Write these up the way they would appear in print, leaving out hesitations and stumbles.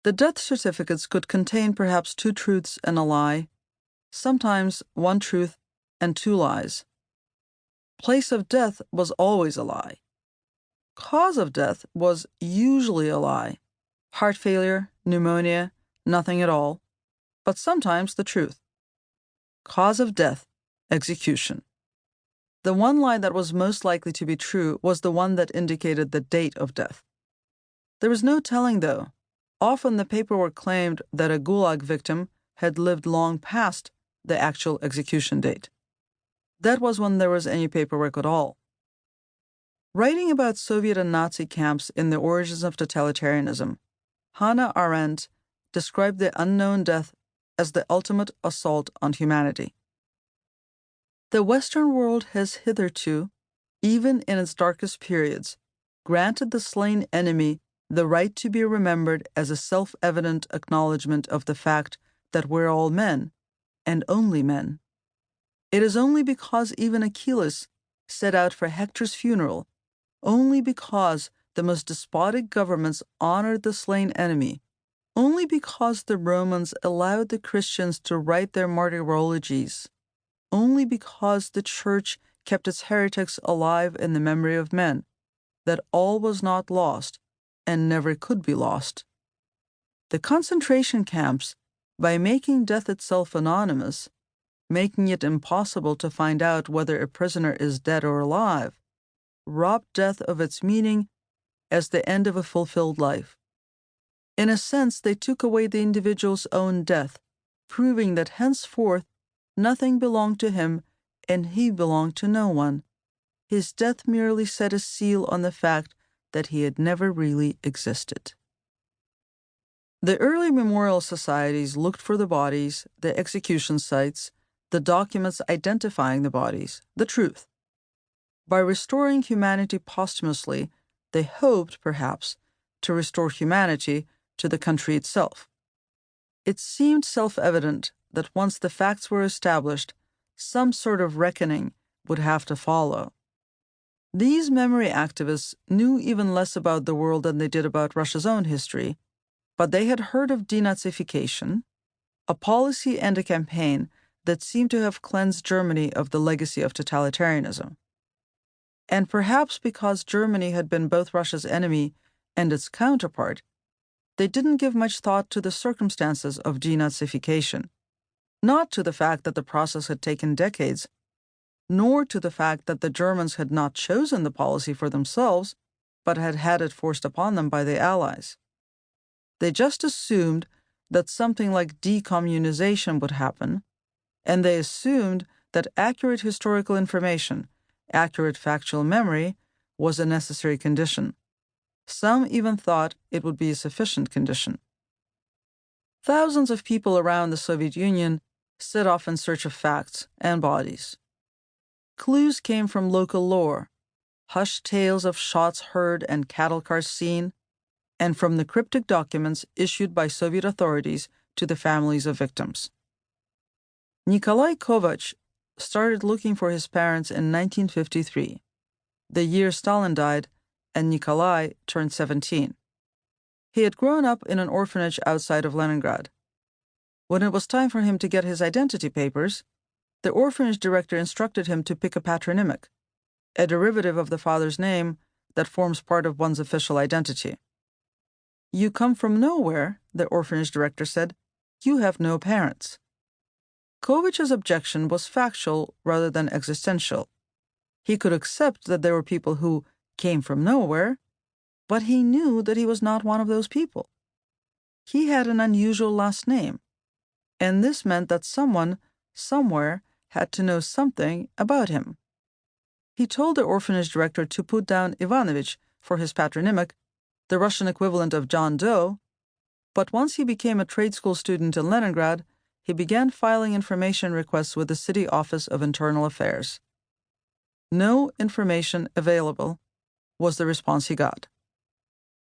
The death certificates could contain perhaps 2 truths and a lie, sometimes 1 truth and 2 lies. Place of death was always a lie. Cause of death was usually a lie. Heart failure, pneumonia, nothing at all, but sometimes the truth. Cause of death, execution. The one lie that was most likely to be true was the one that indicated the date of death. There was no telling, though. Often the paperwork claimed that a Gulag victim had lived long past the actual execution date. That was when there was any paperwork at all. Writing about Soviet and Nazi camps in the origins of totalitarianism, Hannah Arendt described the unknown death as the ultimate assault on humanity. The Western world has hitherto, even in its darkest periods, granted the slain enemy the right to be remembered as a self-evident acknowledgement of the fact that we're all men, and only men. It is only because even Achilles set out for Hector's funeral, only because the most despotic governments honored the slain enemy, only because the Romans allowed the Christians to write their martyrologies, only because the Church kept its heretics alive in the memory of men, that all was not lost and never could be lost. The concentration camps, by making death itself anonymous, making it impossible to find out whether a prisoner is dead or alive, robbed death of its meaning as the end of a fulfilled life. In a sense, they took away the individual's own death, proving that henceforth nothing belonged to him and he belonged to no one. His death merely set a seal on the fact that he had never really existed. The early memorial societies looked for the bodies, the execution sites, the documents identifying the bodies, the truth. By restoring humanity posthumously, they hoped, perhaps, to restore humanity to the country itself. It seemed self-evident that once the facts were established, some sort of reckoning would have to follow. These memory activists knew even less about the world than they did about Russia's own history, but they had heard of denazification, a policy and a campaign that seemed to have cleansed Germany of the legacy of totalitarianism. And perhaps because Germany had been both Russia's enemy and its counterpart, they didn't give much thought to the circumstances of denazification, not to the fact that the process had taken decades, nor to the fact that the Germans had not chosen the policy for themselves, but had had it forced upon them by the Allies. They just assumed that something like decommunization would happen, and they assumed that accurate historical information, accurate factual memory, was a necessary condition. Some even thought it would be a sufficient condition. Thousands of people around the Soviet Union set off in search of facts and bodies. Clues came from local lore, hushed tales of shots heard and cattle cars seen, and from the cryptic documents issued by Soviet authorities to the families of victims. Nikolai Kovac started looking for his parents in 1953, the year Stalin died and Nikolai turned 17. He had grown up in an orphanage outside of Leningrad. When it was time for him to get his identity papers, the orphanage director instructed him to pick a patronymic, a derivative of the father's name that forms part of one's official identity. "You come from nowhere," the orphanage director said. "You have no parents." Kovac's objection was factual rather than existential. He could accept that there were people who came from nowhere, but he knew that he was not one of those people. He had an unusual last name, and this meant that someone, somewhere, had to know something about him. He told the orphanage director to put down Ivanovich for his patronymic, the Russian equivalent of John Doe, but once he became a trade school student in Leningrad, he began filing information requests with the City Office of Internal Affairs. "No information available," was the response he got.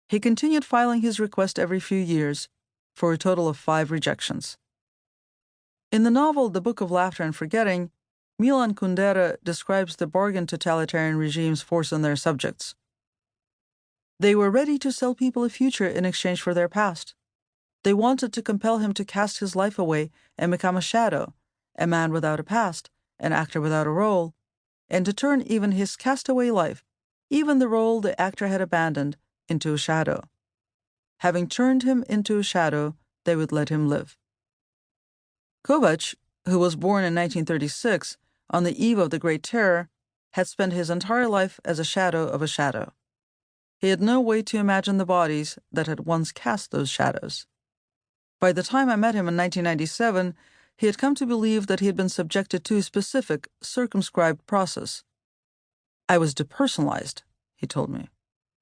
He continued filing his request every few years, for a total of 5 rejections. In the novel The Book of Laughter and Forgetting, Milan Kundera describes the bargain totalitarian regimes force on their subjects. They were ready to sell people a future in exchange for their past. They wanted to compel him to cast his life away and become a shadow, a man without a past, an actor without a role, and to turn even his castaway life, even the role the actor had abandoned, into a shadow. Having turned him into a shadow, they would let him live. Kovac, who was born in 1936, on the eve of the Great Terror, had spent his entire life as a shadow of a shadow. He had no way to imagine the bodies that had once cast those shadows. By the time I met him in 1997, he had come to believe that he had been subjected to a specific, circumscribed process. I was depersonalized, he told me.